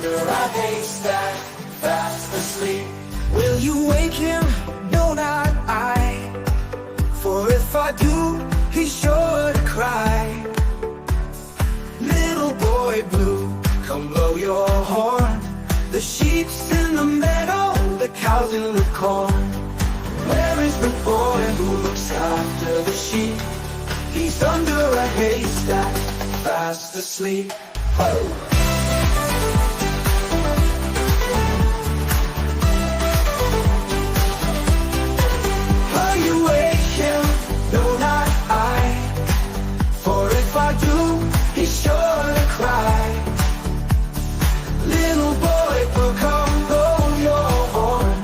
under a haystack, fast asleep. Will you wake him? No, not I. For if I do, he's sure to cry. Little boy blue, come blow your horn. The sheep's in the meadow, the cow's in the corn. Where is the boy who looks after the sheep? He's under a haystack, fast asleep. Oh. No, not I. For if I do, he's sure to cry. Little boy, come blow your horn.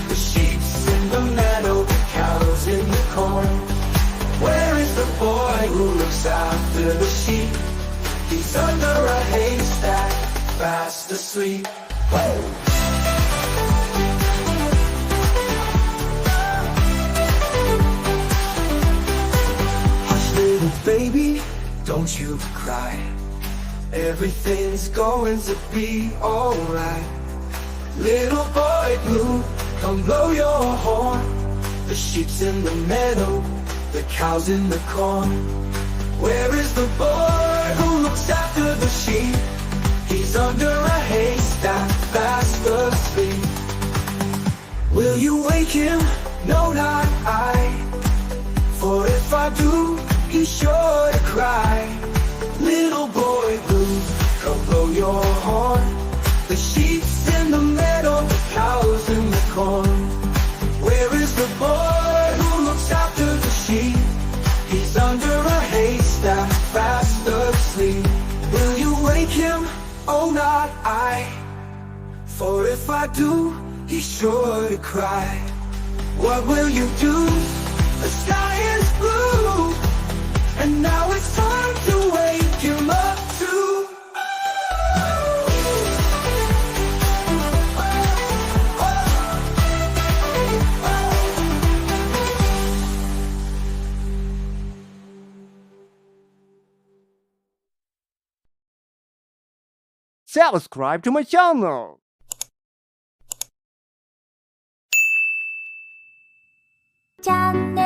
The sheep's in the meadow, the cow's in the corn. Where is the boy who looks after the sheep? He's under a haystack, fast asleep. Whoa. Baby, don't you cry. Everything's going to be alright. Little boy blue, come blow your horn. The sheep's in the meadow, the cow's in the corn. Where is the boy who looks after the sheep? He's under a haystack, fast asleep. Will you wake him? No, not I. For if I do, he's sure to cry. Little boy blue, come blow your horn. The sheep's in the meadow, the cow's in the corn. Where is the boy who looks after the sheep? He's under a haystack, fast asleep. Will you wake him? Oh, not I. For if I do, he's sure to cry. What will you do? The sky is blue, and now it's time to wake him up too. Subscribe to my channel. channel